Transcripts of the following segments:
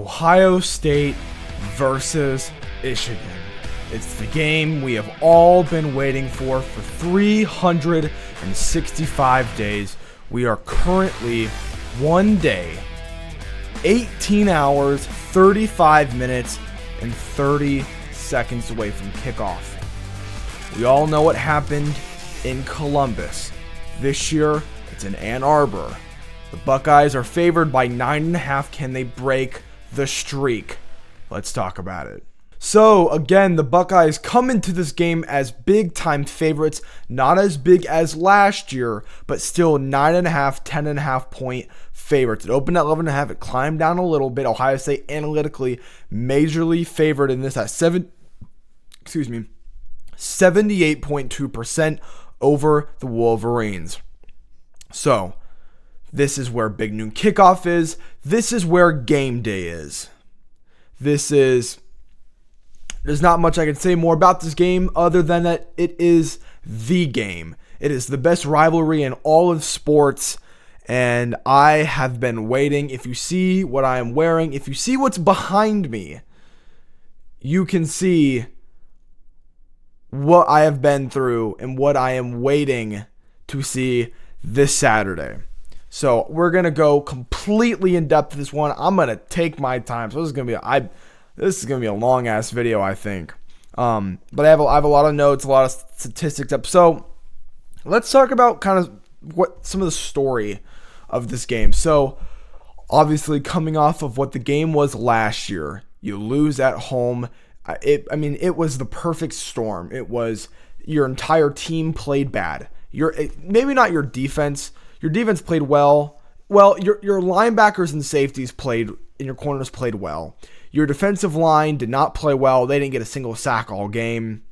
Ohio State versus Michigan. It's the game we have all been waiting for 365 days. We are currently 1 day, 18 hours, 35 minutes, and 30 seconds away from kickoff. We all know what happened in Columbus. This year, it's in Ann Arbor. The Buckeyes are favored by 9.5. Can they break the streak? Let's talk about it. So again, the Buckeyes come into this game as big time favorites, not as big as last year, but still 9.5, 10.5 point favorites. It opened at 11.5. It climbed down a little bit. Ohio State analytically majorly favored in this at 78.2% over the Wolverines. So this is where Big Noon Kickoff is. This is where game day is. There's not much I can say more about this game other than that it is the game. It is the best rivalry in all of sports, and I have been waiting. If you see what I am wearing, if you see what's behind me, you can see what I have been through and what I am waiting to see this Saturday. So we're going to go completely in depth to this one. I'm going to take my time. So this is going to be a long ass video, I think. But I have a lot of notes, a lot of statistics up. So let's talk about kind of what some of the story of this game. So obviously coming off of what the game was last year, you lose at home. It was the perfect storm. It was your entire team played bad. Maybe not your defense. Your defense played well. Well, your linebackers and safeties played, and your corners played well. Your defensive line did not play well. They didn't get a single sack all game.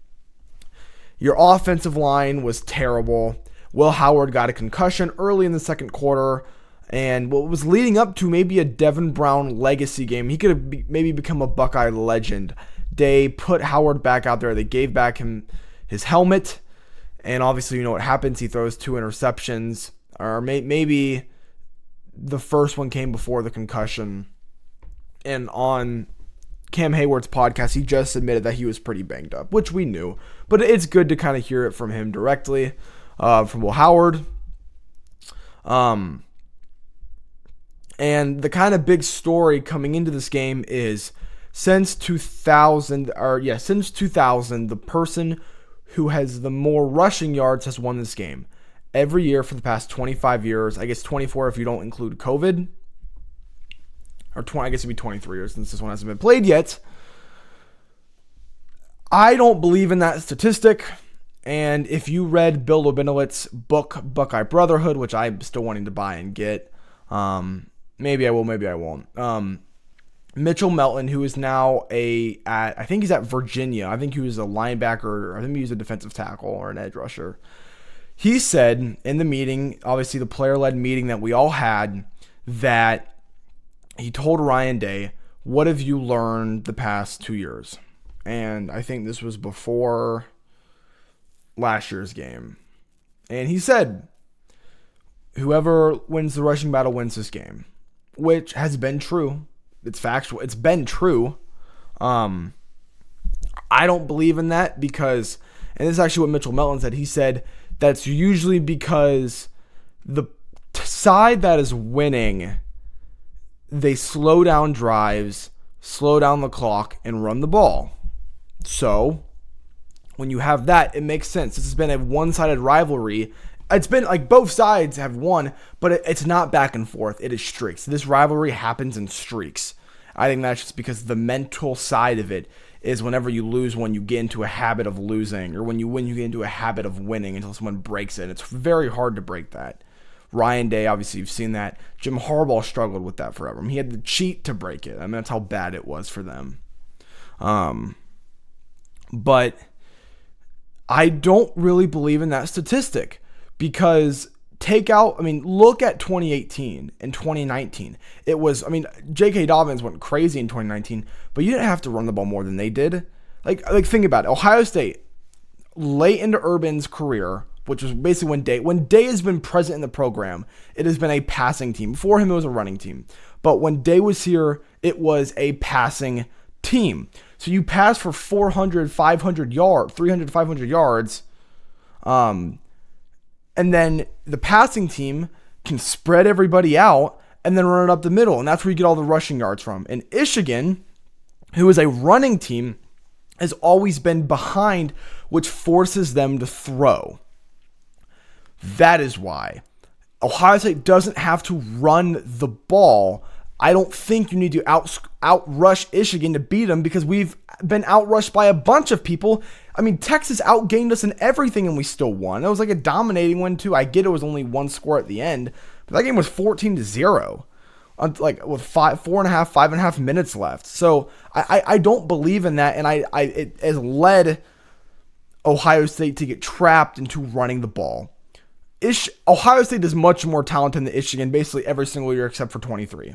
Your offensive line was terrible. Will Howard got a concussion early in the second quarter, and what was leading up to maybe a Devin Brown legacy game. He could have maybe become a Buckeye legend. They put Howard back out there. They gave back him his helmet, and obviously you know what happens. He throws 2 interceptions, or maybe the first one came before the concussion. And on Cam Hayward's podcast, he just admitted that he was pretty banged up, which we knew. But it's good to kind of hear it from him directly, from Will Howard. And the kind of big story coming into this game is since 2000, the person who has the more rushing yards has won this game. Every year for the past 25 years, I guess 24 if you don't include COVID, or 20, I guess it'd be 23 years since this one hasn't been played yet. I don't believe in that statistic, and if you read Bill Lobinowitz's book, Buckeye Brotherhood, which I'm still wanting to buy and get, maybe I will, maybe I won't. Mitchell Melton, who is now I think he's at Virginia. I think he was a linebacker, I think he was a defensive tackle or an edge rusher. He said in the meeting, obviously the player-led meeting that we all had, that he told Ryan Day, what have you learned the past 2 years? And I think this was before last year's game. And he said, whoever wins the rushing battle wins this game, which has been true. It's factual. It's been true. I don't believe in that because, and this is actually what Mitchell Melton said. He said that's usually because the side that is winning, they slow down drives, slow down the clock, and run the ball. So when you have that, it makes sense. This has been a one-sided rivalry. It's been like both sides have won, but it's not back and forth. It is streaks. This rivalry happens in streaks. I think that's just because the mental side of it is whenever you lose one, you get into a habit of losing, or when you win, you get into a habit of winning until someone breaks it. It's very hard to break that. Ryan Day, obviously, you've seen that. Jim Harbaugh struggled with that forever. He had to cheat to break it. That's how bad it was for them. But I don't really believe in that statistic because look at 2018 and 2019. It was, J.K. Dobbins went crazy in 2019, but you didn't have to run the ball more than they did. Like think about it. Ohio State, late into Urban's career, which was basically when Day has been present in the program, it has been a passing team. Before him, it was a running team. But when Day was here, it was a passing team. So you pass for 400, 500 yards, 300, 500 yards. And then the passing team can spread everybody out and then run it up the middle. And that's where you get all the rushing yards from. And Michigan, who is a running team, has always been behind, which forces them to throw. That is why Ohio State doesn't have to run the ball. I don't think you need to outrush Michigan to beat them, because we've been outrushed by a bunch of people. I mean, Texas outgained us in everything and we still won. It was like a dominating one too. I get it was only one score at the end, but that game was 14-0. Like with 5.5 minutes left. So I don't believe in that, and it has led Ohio State to get trapped into running the ball. Ohio State is much more talented than Michigan basically every single year except for 23.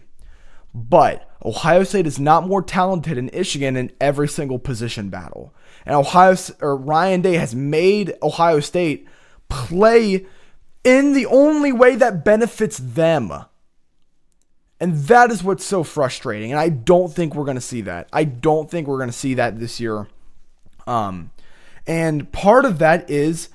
But Ohio State is not more talented than Michigan in every single position battle. And Ryan Day has made Ohio State play in the only way that benefits them. And that is what's so frustrating. And I don't think we're going to see that. I don't think we're going to see that this year. And part of that is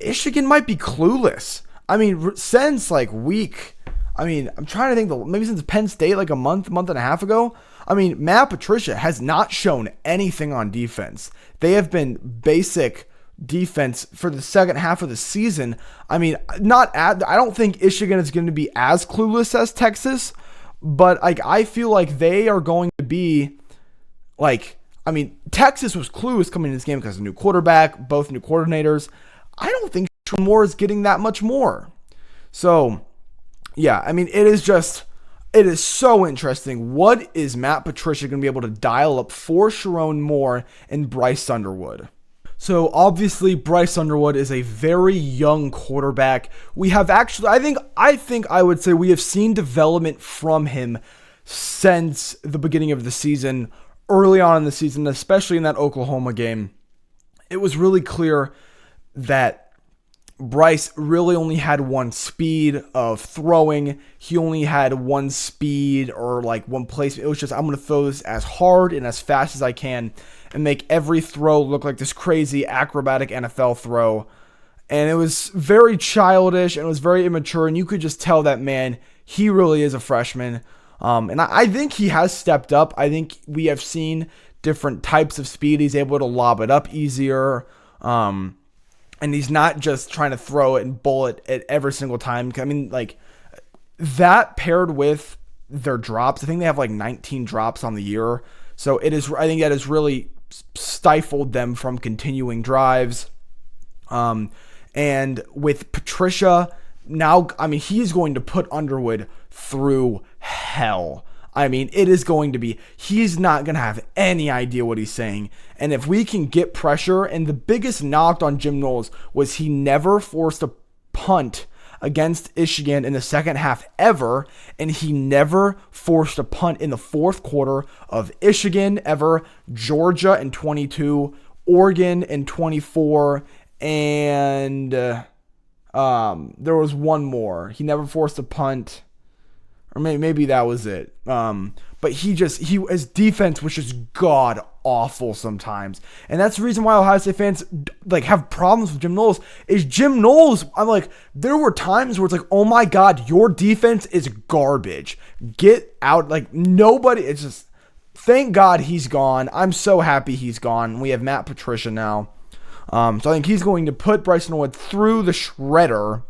Michigan might be clueless. I mean, since like I'm trying to think, maybe since Penn State, like a month and a half ago. I mean, Matt Patricia has not shown anything on defense. They have been basic defense for the second half of the season. I mean, I don't think Michigan is going to be as clueless as Texas, but I feel like they are going to be Texas was clueless coming into this game because of new quarterback, both new coordinators. I don't think Moore is getting that much more. So, yeah, I mean, it is so interesting. What is Matt Patricia going to be able to dial up for Sharon Moore and Bryce Underwood? So obviously Bryce Underwood is a very young quarterback. We have actually, I think I would say we have seen development from him since the beginning of the season, early on in the season, especially in that Oklahoma game. It was really clear that Bryce really only had one speed of throwing. He only had one speed or like one place. It was just, I'm going to throw this as hard and as fast as I can and make every throw look like this crazy acrobatic NFL throw. And it was very childish and it was very immature. And you could just tell that, man, he really is a freshman. And I think he has stepped up. I think we have seen different types of speed. He's able to lob it up easier. And he's not just trying to throw it and bullet it every single time. I mean, like, that paired with their drops, I think they have like 19 drops on the year. So I think that has really stifled them from continuing drives. And with Patricia, now, I mean, he's going to put Underwood through hell. I mean, it is going to be, he's not going to have any idea what he's saying. And if we can get pressure, and the biggest knock on Jim Knowles was he never forced a punt against Michigan in the second half ever, and he never forced a punt in the fourth quarter of Michigan ever, Georgia in 22, Oregon in 24, and there was one more. He never forced a punt. Or maybe that was it. But his defense was just god awful sometimes. And that's the reason why Ohio State fans have problems with Jim Knowles. Is Jim Knowles, I'm like, there were times where it's like, oh my God, your defense is garbage. Get out. Like, nobody, it's just, thank God he's gone. I'm so happy he's gone. We have Matt Patricia now. So I think he's going to put Bryce Underwood through the shredder.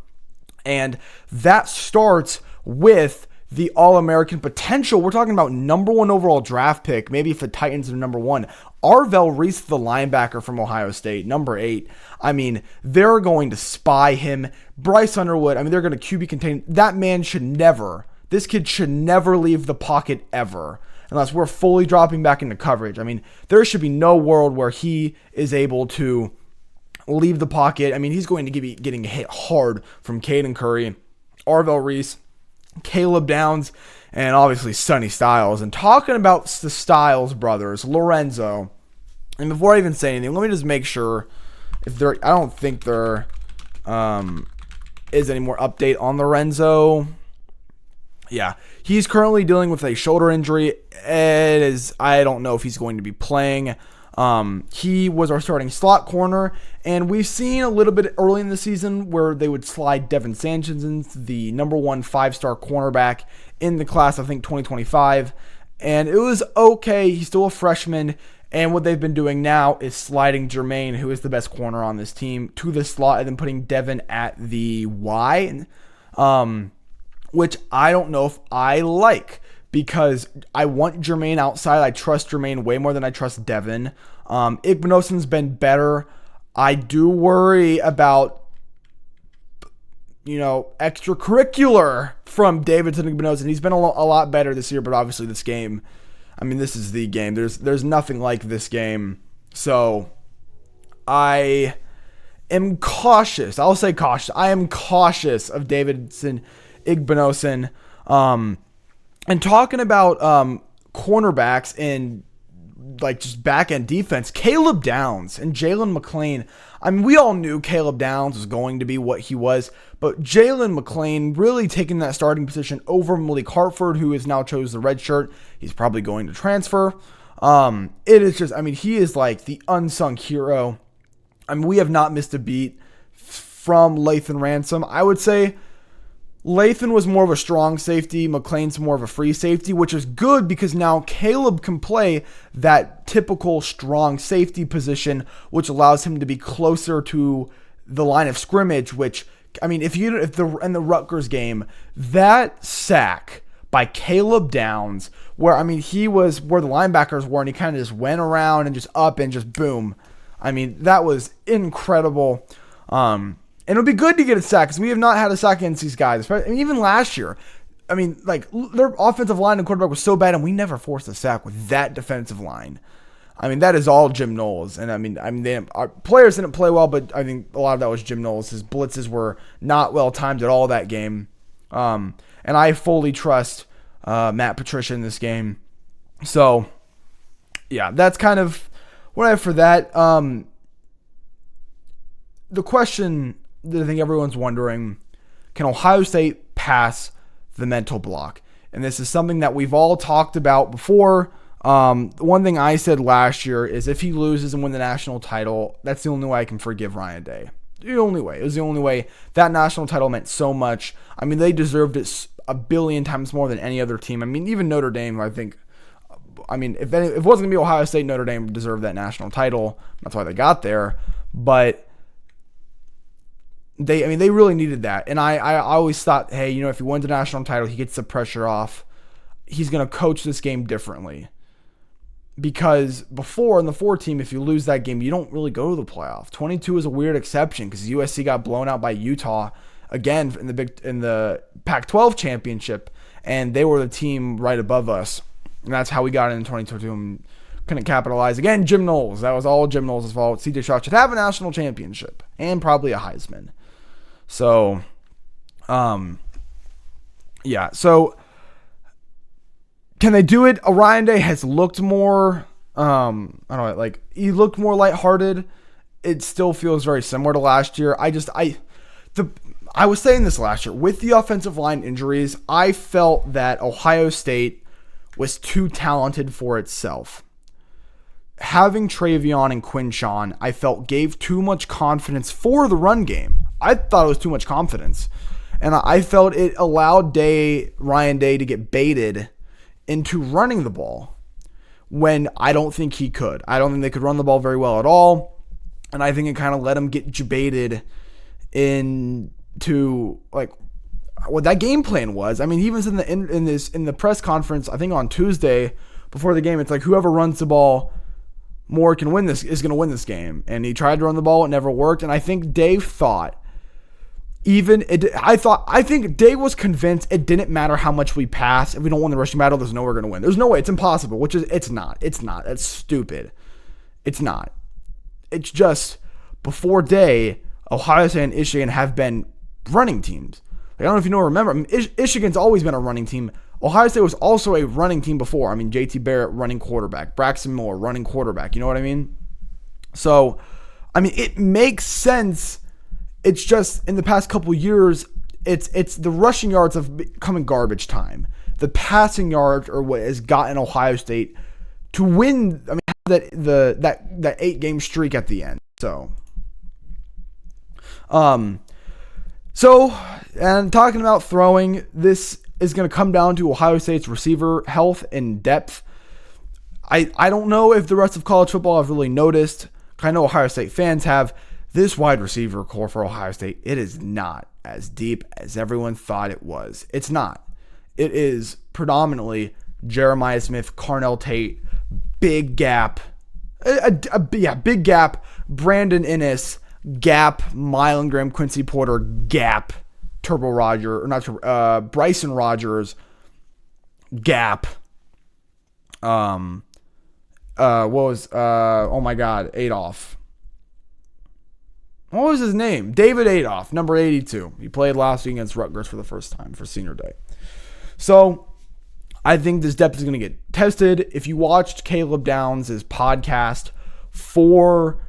And that starts with the All-American potential. We're talking about number 1 overall draft pick. Maybe if the Titans are number 1. Arvell Reese, the linebacker from Ohio State, number 8. I mean, they're going to spy him. Bryce Underwood, I mean, they're going to QB contain. That man this kid should never leave the pocket ever. Unless we're fully dropping back into coverage. I mean, there should be no world where he is able to leave the pocket. I mean, he's going to be getting hit hard from Caden Curry, Arvell Reese, Caleb Downs, and obviously Sonny Styles. And talking about the Styles brothers, Lorenzo, and before I even say anything, let me just make sure if I don't think there is any more update on Lorenzo. Yeah, he's currently dealing with a shoulder injury. I don't know if he's going to be playing. He was our starting slot corner, and we've seen a little bit early in the season where they would slide Devin Sanchez into the number 1 5-star cornerback in the class, I think 2025, and it was okay. He's still a freshman, and what they've been doing now is sliding Jermaine, who is the best corner on this team, to the slot, and then putting Devin at the Y. Which I don't know if I like, because I want Jermaine outside. I trust Jermaine way more than I trust Devin. Igbenogsen's been better. I do worry about, extracurricular from Davidson Igbenogsen. He's been a lot better this year, but obviously this game, this is the game. There's nothing like this game. So I am cautious. I'll say cautious. I am cautious of Davidson Igbenogsen. And talking about cornerbacks and just back end defense, Caleb Downs and Jalen McLean. We all knew Caleb Downs was going to be what he was, but Jalen McLean really taking that starting position over Malik Hartford, who has now chose the red shirt. He's probably going to transfer. It is just, he is like the unsung hero. We have not missed a beat from Lathan Ransom. I would say Lathan was more of a strong safety. McLean's more of a free safety, which is good because now Caleb can play that typical strong safety position, which allows him to be closer to the line of scrimmage, which, in the Rutgers game, that sack by Caleb Downs, where, he was where the linebackers were, and he kind of just went around and just up and just boom. That was incredible. And it would be good to get a sack because we have not had a sack against these guys. Even last year, their offensive line and quarterback was so bad, and we never forced a sack with that defensive line. That is all Jim Knowles. And our players didn't play well, but I think a lot of that was Jim Knowles. His blitzes were not well timed at all that game. And I fully trust Matt Patricia in this game. So, yeah, that's kind of what I have for that. The question that I think everyone's wondering, can Ohio State pass the mental block? And this is something that we've all talked about before. One thing I said last year is if he loses and wins the national title, that's the only way I can forgive Ryan Day. The only way. It was the only way. That national title meant so much. They deserved it a billion times more than any other team. Even Notre Dame, I think. If it wasn't going to be Ohio State, Notre Dame deserved that national title. That's why they got there. But they really needed that. And I always thought, hey, if he wins the national title, he gets the pressure off. He's going to coach this game differently. Because before in the 4 team, if you lose that game, you don't really go to the playoff. 22 is a weird exception because USC got blown out by Utah again in the Pac-12 championship, and they were the team right above us. And that's how we got in 2022 and couldn't capitalize. Again, Jim Knowles. That was all Jim Knowles' fault. CJ Stroud should have a national championship and probably a Heisman. So, yeah. So, can they do it? Orion Day has looked more, he looked more lighthearted. It still feels very similar to last year. I was saying this last year. With the offensive line injuries, I felt that Ohio State was too talented for itself. Having Travion and Quinshon, I felt gave too much confidence for the run game. I thought it was too much confidence. And I felt it allowed Ryan Day to get baited into running the ball when I don't think he could. I don't think they could run the ball very well at all. And I think it kind of let him get baited into what that game plan was. He was in the press conference, I think on Tuesday before the game. It's like whoever runs the ball more is going to win this game. And he tried to run the ball. It never worked. And I think Dave thought, I think Dave was convinced it didn't matter how much we pass. If we don't win the rushing battle, there's no way we're going to win. There's no way. It's impossible, it's not. That's stupid. It's not. It's just before Day, Ohio State and Michigan have been running teams. I don't know if you remember. Michigan's always been a running team. Ohio State was also a running team before. JT Barrett, running quarterback. Braxton Moore, running quarterback. You know what I mean? So, it makes sense. It's just in the past couple years, it's the rushing yards have becoming garbage time. The passing yards are what has gotten Ohio State to win. I mean, that 8-game streak at the end. And talking about throwing, this is going to come down to Ohio State's receiver health and depth. I don't know if the rest of college football have really noticed. I know Ohio State fans have. This wide receiver core for Ohio State, it is not as deep as everyone thought it was. It's not. It is predominantly Jeremiah Smith, Carnell Tate, big gap. Big gap. Brandon Inniss, gap. Mylan Graham, Quincy Porter, gap. Bryson Rogers, gap. Adolph. What was his name? David Adolph, number 82. He played last week against Rutgers for the first time for senior day. So I think this depth is going to get tested. If you watched Caleb Downs' podcast for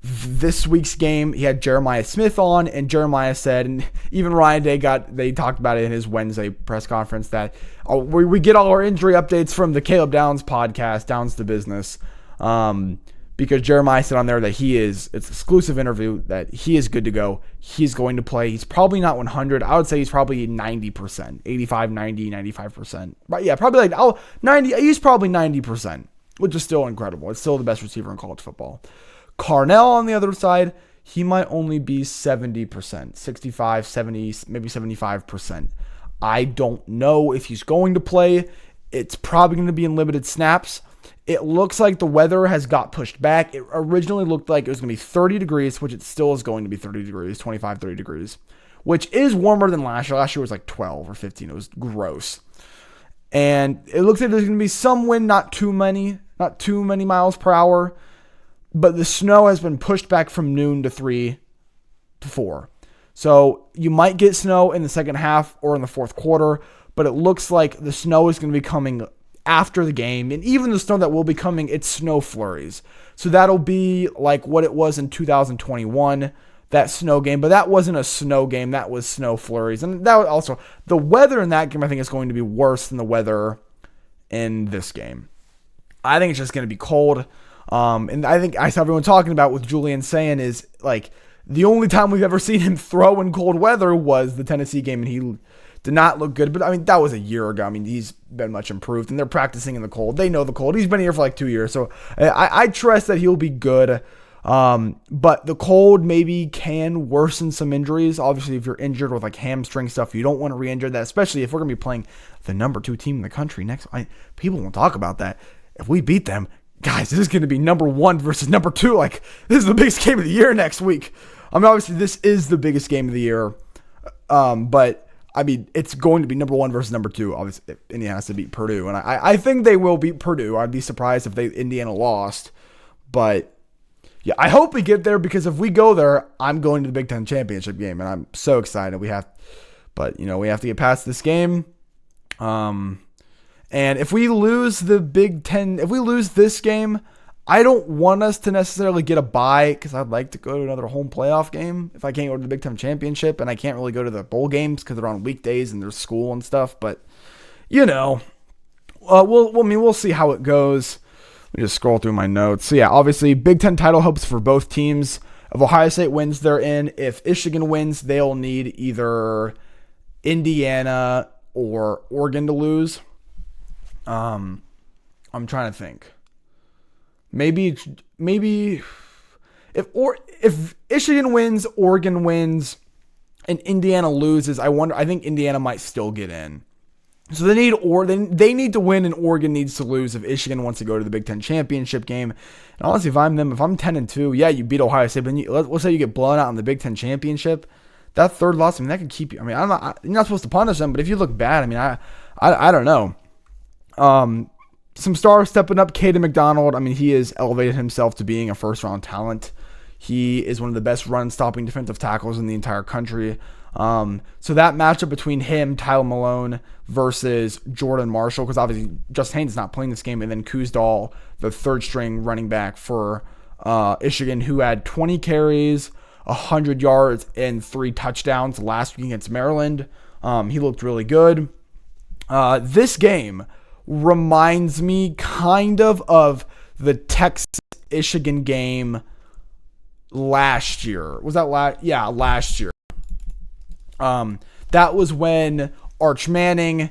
this week's game, he had Jeremiah Smith on, and Jeremiah said, and even Ryan Day they talked about it in his Wednesday press conference, that we get all our injury updates from the Caleb Downs podcast, Downs to Business, because Jeremiah said on there that it's exclusive interview, that he is good to go. He's going to play. He's probably not 100. I would say he's probably 90%, 85, 90, 95%. But yeah, probably 90. He's probably 90%, which is still incredible. It's still the best receiver in college football. Carnell on the other side, he might only be 70%, 65, 70, maybe 75%. I don't know if he's going to play. It's probably going to be in limited snaps. It looks like the weather has got pushed back. It originally looked like it was going to be 30 degrees, which it still is going to be 30 degrees, 25, 30 degrees, which is warmer than last year. Last year was like 12 or 15. It was gross. And it looks like there's going to be some wind, not too many miles per hour. But the snow has been pushed back from noon to 3 to 4. So you might get snow in the second half or in the fourth quarter, but it looks like the snow is going to be coming after the game. And even the snow that will be coming, it's snow flurries. So that'll be like what it was in 2021, that snow game. But that wasn't a snow game. That was snow flurries. And that was also, the weather in that game, I think, is going to be worse than the weather in this game. I think it's just going to be cold. And I think I saw everyone talking about with Julian saying is like the only time we've ever seen him throw in cold weather was the Tennessee game, and he did not look good. But I mean, that was a year ago. I mean, he's been much improved, and they're practicing in the cold. They know the cold. He's been here for like 2 years, so I trust that he'll be good. But the cold maybe can worsen some injuries. Obviously, if you're injured with like hamstring stuff, you don't want to re-injure that, especially if we're going to be playing the number 2 team in the country next. People won't talk about that. If we beat them, guys, this is going to be number 1 versus number 2. Like, this is the biggest game of the year next week. I mean, obviously, this is the biggest game of the year. But, I mean, it's going to be number 1 versus number 2. Obviously, Indiana has to beat Purdue. And I think they will beat Purdue. I'd be surprised if Indiana lost. But, yeah, I hope we get there, because if we go there, I'm going to the Big Ten championship game. And I'm so excited. We have to get past this game. And if we lose the Big Ten, if we lose this game, I don't want us to necessarily get a bye, because I'd like to go to another home playoff game if I can't go to the Big Ten championship, and I can't really go to the bowl games because they're on weekdays and there's school and stuff. But we'll see how it goes. Let me just scroll through my notes. So yeah, obviously Big Ten title hopes for both teams. If Ohio State wins, they're in. If Michigan wins, they'll need either Indiana or Oregon to lose. I'm trying to think. Maybe if Michigan wins, Oregon wins, and Indiana loses, I think Indiana might still get in. So they need to win, and Oregon needs to lose if Michigan wants to go to the Big Ten championship game. And honestly, if I'm 10-2, yeah, you beat Ohio State, but let's say you get blown out in the Big Ten championship, that third loss, I mean, that could keep you. I mean, you're not supposed to punish them, but if you look bad, I mean, I don't know. Some stars stepping up. Caden McDonald, I mean, he has elevated himself to being a first-round talent. He is one of the best run-stopping defensive tackles in the entire country. So that matchup between him, Tyler Malone, versus Jordan Marshall, because obviously Justin Haynes is not playing this game, and then Kuzdal, the third-string running back for Michigan, who had 20 carries, 100 yards and 3 touchdowns last week against Maryland. He looked really good. This game reminds me kind of the Texas-Michigan game last year. Was that last? Yeah, last year. That was when Quentin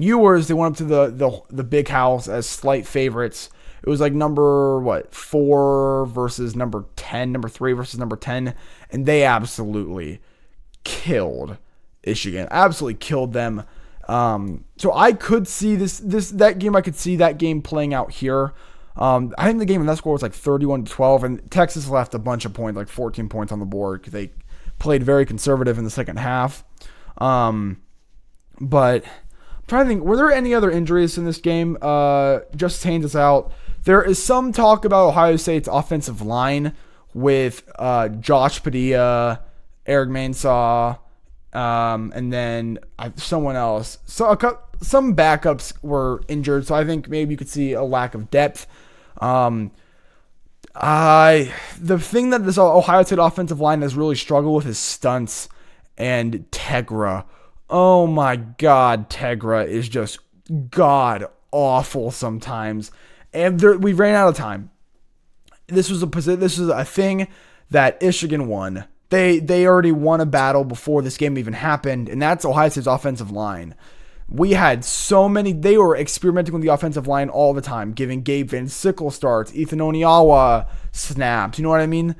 Ewers, they went up to the big house as slight favorites. It was like number 4 versus number 10, number 3 versus number 10, and they absolutely killed Michigan. Absolutely killed them. So I could see that game. I could see that game playing out here. I think the game in that score was like 31-12, and Texas left a bunch of points, like 14 points on the board. They played very conservative in the second half. But I'm trying to think, were there any other injuries in this game? Just Haynes is out. There is some talk about Ohio State's offensive line with Josh Padilla, Eric Mansaw, and then someone else. So some backups were injured, so I think maybe you could see a lack of depth. The thing that this Ohio State offensive line has really struggled with is stunts and Tegra. Oh my God, Tegra is just god awful sometimes, and we ran out of time. This was a thing that Michigan won. They already won a battle before this game even happened, and that's Ohio State's offensive line. We had they were experimenting with the offensive line all the time, giving Gabe Van Sickle starts, Ethan Oniawa snaps, you know what I mean?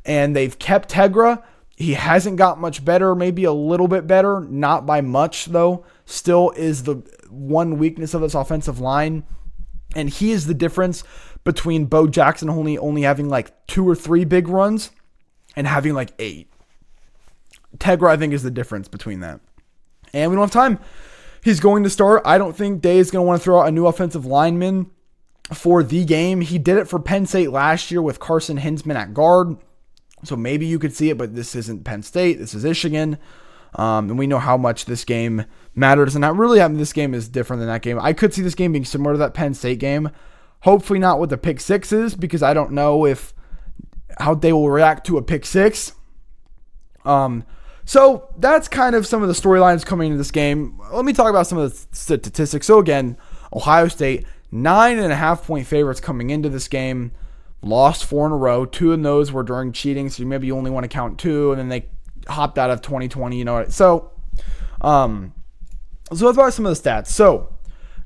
And they've kept Tegra. He hasn't got much better, maybe a little bit better, not by much though. Still is the one weakness of this offensive line. And he is the difference between Bo Jackson only having like 2 or 3 big runs and having like 8. Tegra, I think, is the difference between that. And we don't have time. He's going to start. I don't think Day is going to want to throw out a new offensive lineman for the game. He did it for Penn State last year with Carson Hinsman at guard. So maybe you could see it, but this isn't Penn State. This is Michigan. And we know how much this game matters. And not really, this game is different than that game. I could see this game being similar to that Penn State game. Hopefully not with the pick sixes, because I don't know how they will react to a pick six. So that's kind of some of the storylines coming into this game. Let me talk about some of the statistics. So again, Ohio State, 9.5-point favorites coming into this game. Lost 4 in a row. 2 of those were during cheating, so maybe you only want to count 2, and then they hopped out of 2020, you know. So let's talk about some of the stats. So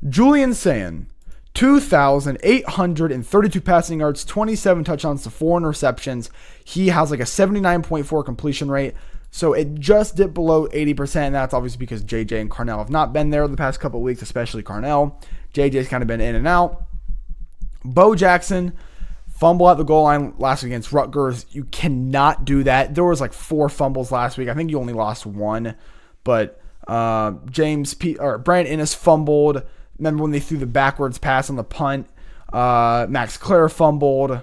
Julian Sayin, 2,832 passing yards, 27 touchdowns to 4 interceptions. He has like a 79.4 completion rate. So it just dipped below 80%, and that's obviously because JJ and Carnell have not been there the past couple of weeks, especially Carnell. JJ's kind of been in and out. Bo Jackson, fumble at the goal line last week against Rutgers. You cannot do that. There was like 4 fumbles last week. I think you only lost 1. But Brandon Innes fumbled. Remember when they threw the backwards pass on the punt? Max Clare fumbled.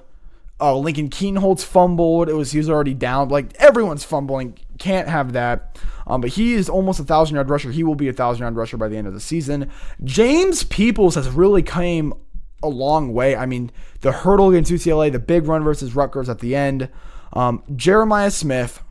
Lincoln Keenholz fumbled. He was already down. Like, everyone's fumbling. Can't have that. But he is almost a 1,000-yard rusher. He will be a 1,000-yard rusher by the end of the season. James Peoples has really came a long way. I mean, the hurdle against UCLA, the big run versus Rutgers at the end. Jeremiah Smith,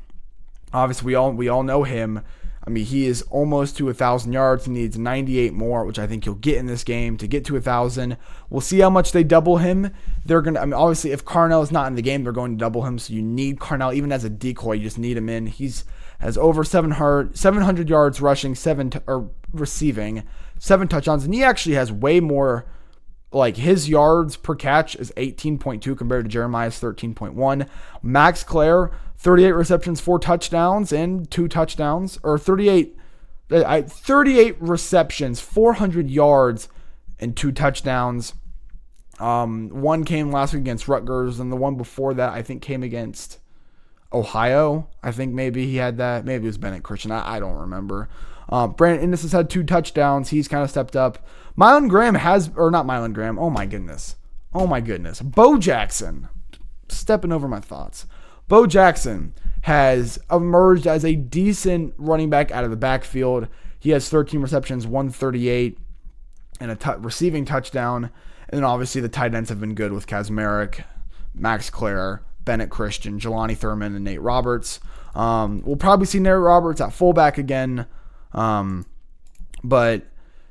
obviously we all know him. I mean, he is almost to 1,000 yards. He needs 98 more, which I think he'll get in this game to get to 1,000. We'll see how much they double him. Obviously, if Carnell is not in the game, they're going to double him. So you need Carnell, even as a decoy. You just need him in. Has over 700 yards rushing, receiving, 7 touchdowns, and he actually has way more. Like, his yards per catch is 18.2 compared to Jeremiah's 13.1. Max Clare, 38 receptions, 4 touchdowns, and 2 touchdowns. Or 38 receptions, 400 yards, and 2 touchdowns. One came last week against Rutgers, and the one before that, I think, came against Ohio. I think maybe he had that. Maybe it was Bennett Christian. I don't remember. Brandon Innes has had 2 touchdowns. He's kind of stepped up. Mylan Graham not Mylan Graham. Oh my goodness. Bo Jackson. Stepping over my thoughts. Bo Jackson has emerged as a decent running back out of the backfield. He has 13 receptions, 138, and a receiving touchdown. And then obviously the tight ends have been good with Kazmarek, Max Clare, Bennett Christian, Jelani Thurman, and Nate Roberts. We'll probably see Nate Roberts at fullback again. But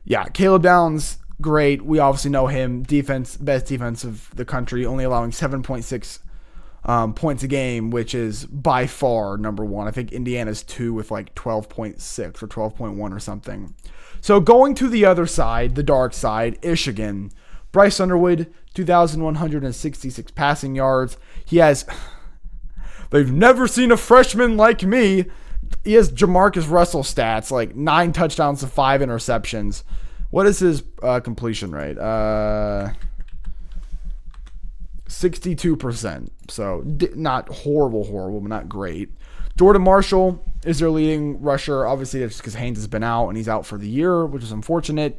yeah, Caleb Downs, great. We obviously know him. Best defense of the country, only allowing 7.6 points a game, which is by far number one. I think Indiana's 2 with like 12.6 or 12.1 or something. So going to the other side, the dark side, Michigan. Bryce Underwood, 2,166 passing yards. They've never seen a freshman like me. He has Jamarcus Russell stats, like 9 touchdowns to 5 interceptions. What is his completion rate? 62%. So not horrible, but not great. Jordan Marshall is their leading rusher. Obviously, that's just because Haynes has been out and he's out for the year, which is unfortunate.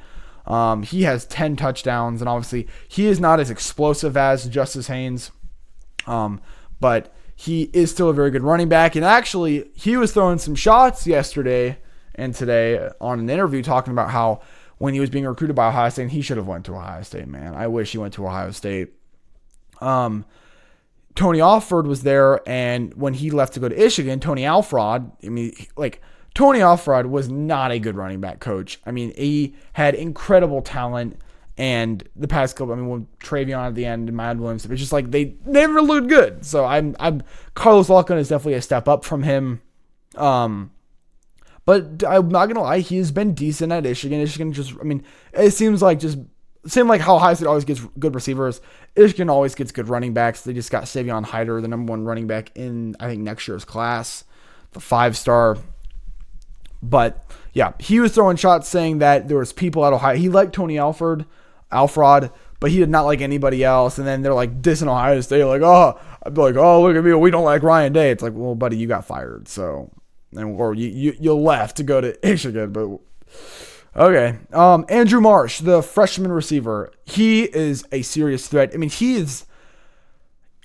He has 10 touchdowns, and obviously he is not as explosive as Justice Haynes, but he is still a very good running back. And actually, he was throwing some shots yesterday and today on an interview talking about how when he was being recruited by Ohio State, he should have went to Ohio State, man. I wish he went to Ohio State. Tony Alford was there, and when he left to go to Michigan, Tony Alford was not a good running back coach. I mean, he had incredible talent, and the past couple, with Travion at the end and Mad Williams, it's just like they never looked good. So I'm Carlos Locke is definitely a step up from him. But I'm not gonna lie, he has been decent at Michigan. Michigan it seems like how Ohio State always gets good receivers. Michigan always gets good running backs. They just got Savion Hyder, the number 1 running back in, I think, next year's class, the 5-star. But yeah, he was throwing shots saying that there was people at Ohio. He liked Tony Alford, but he did not like anybody else. And then they're like dissing Ohio State, I'd be like, oh, look at me, we don't like Ryan Day. It's like, well, buddy, you got fired, or you left to go to Michigan, but. Okay. Andrew Marsh, the freshman receiver, he is a serious threat. He is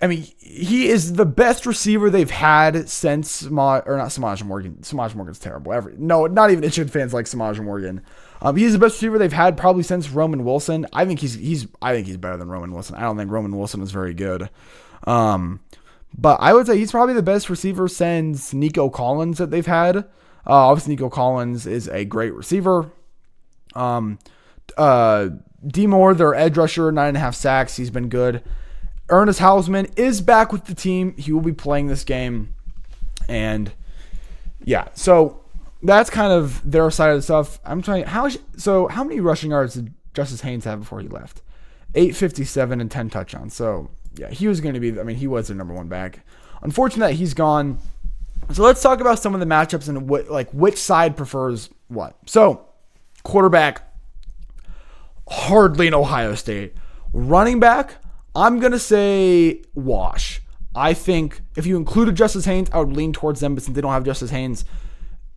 the best receiver they've had since not Samaj Morgan. Samaj Morgan's terrible. Not even Michigan fans like Samaj Morgan. He's the best receiver they've had probably since Roman Wilson. I think he's better than Roman Wilson. I don't think Roman Wilson is very good. But I would say he's probably the best receiver since Nico Collins that they've had. Obviously Nico Collins is a great receiver. D Moore, their edge rusher, 9.5 sacks. He's been good. Ernest Hausman is back with the team. He will be playing this game. And yeah, so that's kind of their side of the stuff. How many rushing yards did Justice Haynes have before he left? 857 and 10 touchdowns. So yeah, he was going to be, he was their number 1 back. Unfortunate that he's gone. So let's talk about some of the matchups and which side prefers what. So quarterback, hardly in Ohio State. Running back, I'm going to say wash. I think if you included Justice Haynes, I would lean towards them, but since they don't have Justice Haynes,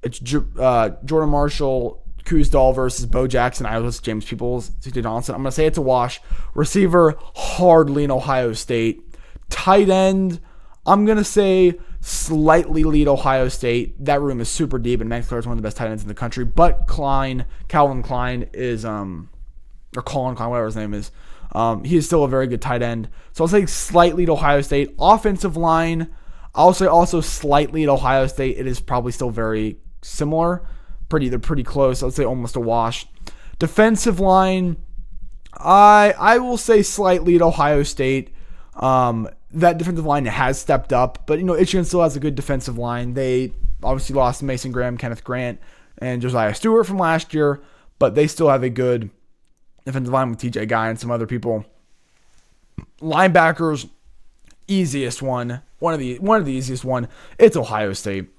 it's Jordan Marshall, Kuz Dahl versus Bo Jackson, Iowa's James Peoples, C.J. Donaldson. I'm going to say it's a wash. Receiver, hardly in Ohio State. Tight end, I'm going to say slightly lead Ohio State. That room is super deep, and Max Clare is one of the best tight ends in the country. But Calvin Klein is, or Colin Klein, whatever his name is, he is still a very good tight end. So I'll say slightly to Ohio State. Offensive line, I'll say also slightly to Ohio State. It is probably still very similar. They're pretty close. I'd say almost a wash. Defensive line, I will say slightly to Ohio State. That defensive line has stepped up, but Michigan still has a good defensive line. They obviously lost Mason Graham, Kenneth Grant, and Josiah Stewart from last year, but they still have a good defensive line with TJ Guy and some other people. Linebackers, easiest one, one of the easiest one. It's Ohio State.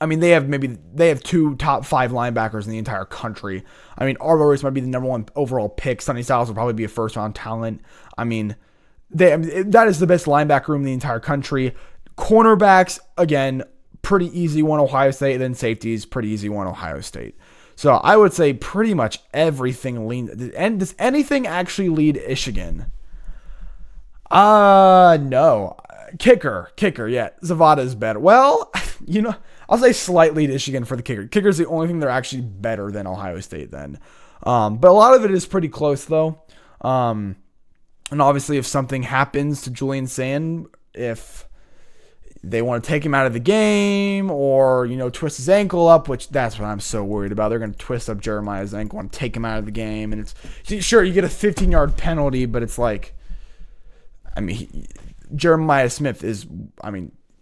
They have 2 top 5 linebackers in the entire country. Arbor might be the number 1 overall pick. Sonny Styles will probably be a first-round talent. That is the best linebacker room in the entire country. Cornerbacks, again, pretty easy one Ohio State. Then safeties, pretty easy one Ohio State. So I would say pretty much everything leans. And does anything actually lead Michigan? No. Kicker, yeah. Zavada is better. Well, I'll say slightly Michigan for the kicker. Kicker's the only thing they're actually better than Ohio State then. But a lot of it is pretty close though. And obviously if something happens to Julian Sand, if they want to take him out of the game or, twist his ankle up, which that's what I'm so worried about. They're going to twist up Jeremiah's ankle and take him out of the game. And it's sure, you get a 15-yard penalty, but it's like, Jeremiah Smith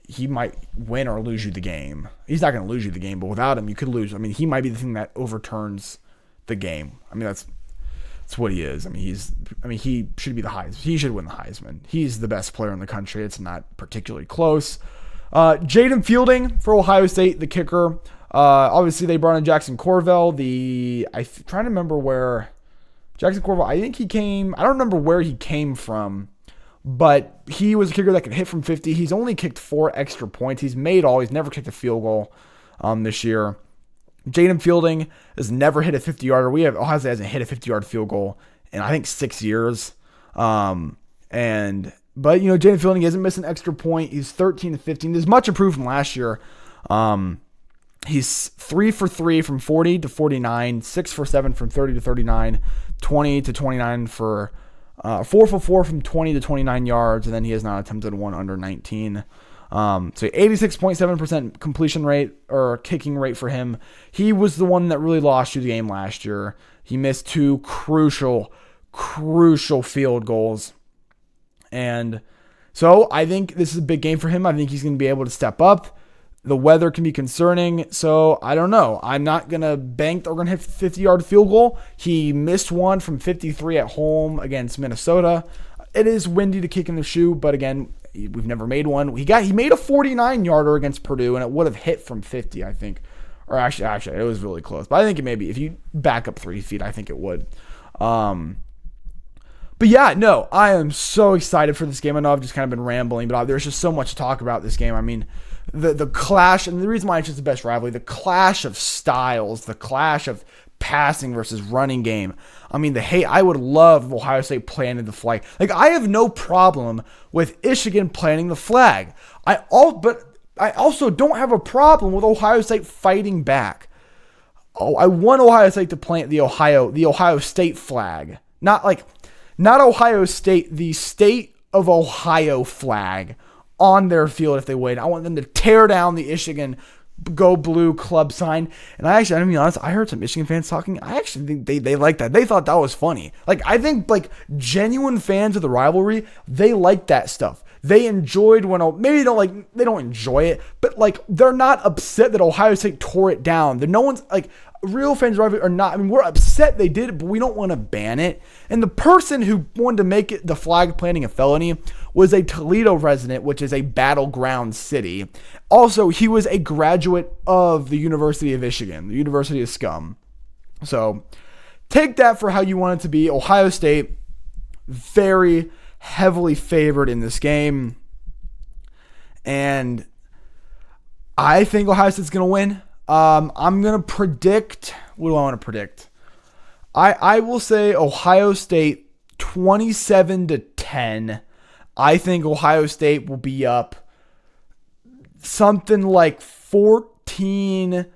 he might win or lose you the game. He's not going to lose you the game, but without him, you could lose. He might be the thing that overturns the game. That's what he is. He should be the Heisman. He should win the Heisman. He's the best player in the country. It's not particularly close. Jaden Fielding for Ohio State, the kicker. Obviously, they brought in Jackson Corvell. I'm trying to remember where Jackson Corvell, I think he came. I don't remember where he came from. But he was a kicker that could hit from 50. He's only kicked 4 extra points. He's never kicked a field goal this year. Jaden Fielding has never hit a 50-yarder. Ohio State hasn't hit a 50-yard field goal in, I think, 6 years. But Jaden Fielding hasn't missed an extra point. He's 13-15. There's much improved from last year. He's 3 for 3 from 40 to 49, 6 for 7 from 30 to 39, 20 to 29 for 4 for 4 from 20 to 29 yards, and then he has not attempted one under 19. So 86.7% completion rate or kicking rate for him. He was the one that really lost you the game last year. He missed 2 crucial field goals. And so I think this is a big game for him. I think he's going to be able to step up. The weather can be concerning, so I don't know. I'm not going to bank that we're going to hit 50-yard field goal. He missed one from 53 at home against Minnesota. It is windy to kick in the shoe, but again, we've never made one. He made a 49-yarder against Purdue, and it would have hit from 50, I think. Or actually, it was really close. But I think it maybe, if you back up 3 feet, I think it would. But yeah, no, I am so excited for this game. I know I've just kind of been rambling, but there's just so much to talk about this game. The clash, and the reason why it's just the best rivalry, the clash of styles, the clash of passing versus running game. I would love Ohio State planting the flag. I have no problem with Michigan planting the flag. But I also don't have a problem with Ohio State fighting back. I want Ohio State to plant the Ohio State flag. Not Ohio State, the state of Ohio flag on their field if they win. I want them to tear down the Michigan Go Blue club sign. And I'm going to be honest, I heard some Michigan fans talking. I actually think they like that. They thought that was funny. I think genuine fans of the rivalry, they like that stuff. They enjoyed when, maybe they don't enjoy it, but they're not upset that Ohio State tore it down. No one's real fans of the rivalry are not. We're upset they did it, but we don't want to ban it. And the person who wanted to make the flag planting a felony was a Toledo resident, which is a battleground city. Also, he was a graduate of the University of Michigan, the University of Scum. So take that for how you want it to be. Ohio State, very heavily favored in this game. And I think Ohio State's going to win. I'm going to predict. What do I want to predict? I will say Ohio State 27-10. I think Ohio State will be up something like 14-3,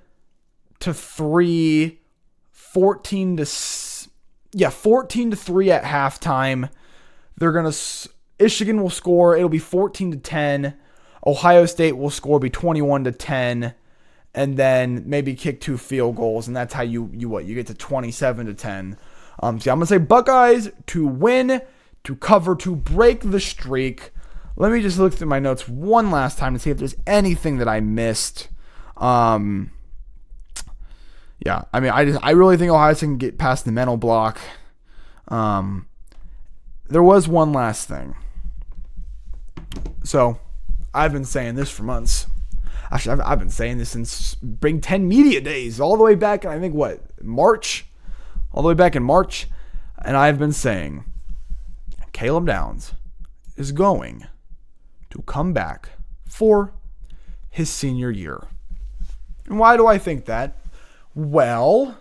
14-3 at halftime. Michigan will score. It'll be 14-10. Ohio State will score, be 21-10. And then maybe kick 2 field goals, and that's how you get to 27-10. So I'm gonna say Buckeyes to win, to cover, to break the streak. Let me just look through my notes one last time to see if there's anything that I missed. I really think Ohio State can get past the mental block. There was one last thing. So I've been saying this for months. Actually, I've been saying this since Big Ten Media Days, all the way back in, I think, March? All the way back in March. And I've been saying Caleb Downs is going to come back for his senior year. And why do I think that? Well,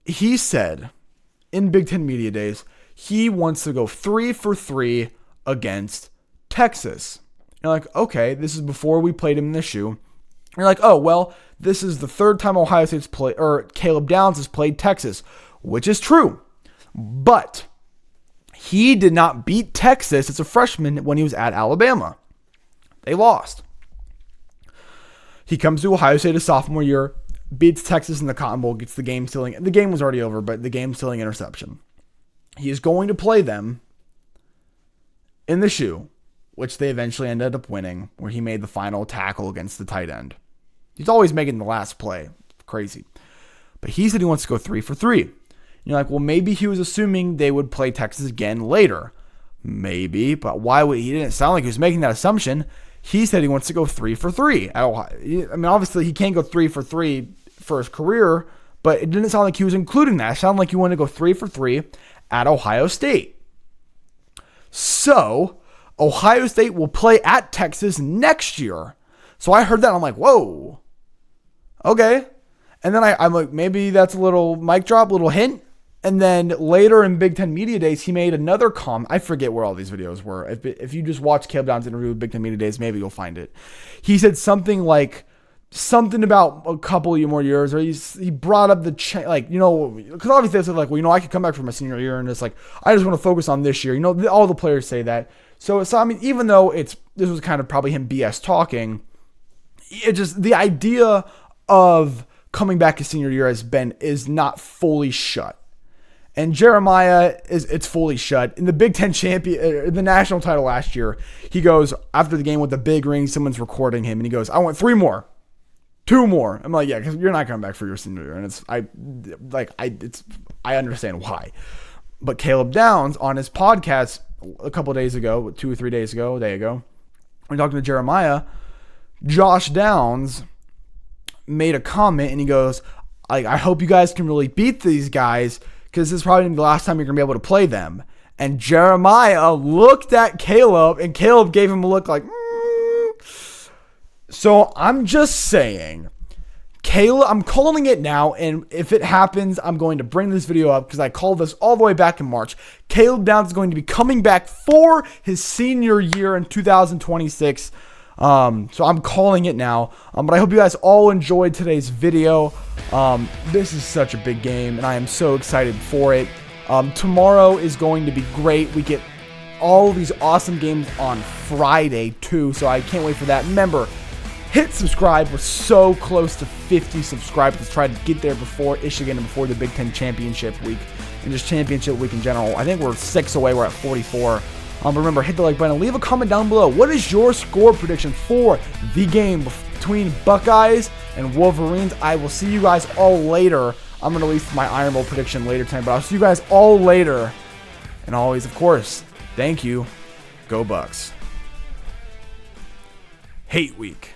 he said in Big Ten Media Days he wants to go 3 for 3 against Texas. You're like, okay, this is before we played him in the shoe. You're like, oh, well, this is the 3rd time Ohio State's played, or Caleb Downs has played Texas, which is true. But He did not beat Texas as a freshman when he was at Alabama. They lost. He comes to Ohio State his sophomore year, beats Texas in the Cotton Bowl, gets the game-sealing. The game was already over, but the game-sealing interception. He is going to play them in the shoe, which they eventually ended up winning, where he made the final tackle against the tight end. He's always making the last play. Crazy. But he said he wants to go 3 for 3. And you're like, well, maybe he was assuming they would play Texas again later. Maybe, but why would he? Didn't sound like he was making that assumption. He said he wants to go 3 for 3 at Ohio. I mean, obviously he can't go 3 for 3 for his career, but it didn't sound like he was including that. It sounded like he wanted to go 3 for 3 at Ohio State. So Ohio State will play at Texas next year. So I heard that. I'm like, whoa. Okay. And then I'm like, maybe that's a little mic drop, a little hint. And then later in Big Ten Media Days, he made another comment. I forget where all these videos were. If you just watch Caleb Downs' interview with Big Ten Media Days, maybe you'll find it. He said something about a couple of more years, or he brought up because obviously they said like, well, I could come back for my senior year, and it's like, I just want to focus on this year. All the players say that. So I mean, even though this was kind of probably him BS talking, it just, the idea of coming back his senior year is not fully shut. And Jeremiah it's fully shut. In the Big Ten the national title last year, he goes after the game with the big ring. Someone's recording him, and he goes, "I want 3 more, 2 more." I'm like, "Yeah, because you're not coming back for your senior year." And I understand why. But Caleb Downs on his podcast a couple of days ago, 2 or 3 days ago, when talking to Jeremiah, Josh Downs made a comment, and he goes, "I hope you guys can really beat these guys, because this is probably the last time you're going to be able to play them." And Jeremiah looked at Caleb, and Caleb gave him a look like, So I'm just saying, Caleb, I'm calling it now, and if it happens, I'm going to bring this video up because I called this all the way back in March. Caleb Downs is going to be coming back for his senior year in 2026. So I'm calling it now. But I hope you guys all enjoyed today's video. This is such a big game, and I am so excited for it. Tomorrow is going to be great. We get all these awesome games on Friday too, so I can't wait for that. Remember, hit subscribe. We're so close to 50 subscribers. Let's try to get there before Michigan and before the Big Ten Championship week and just Championship week in general. I think we're 6 away. We're at 44. Remember, hit the like button. Leave a comment down below. What is your score prediction for the game between Buckeyes and Wolverines? I will see you guys all later. I'm going to release my Iron Bowl prediction later tonight, but I'll see you guys all later. And always, of course, thank you. Go Bucks. Hate week.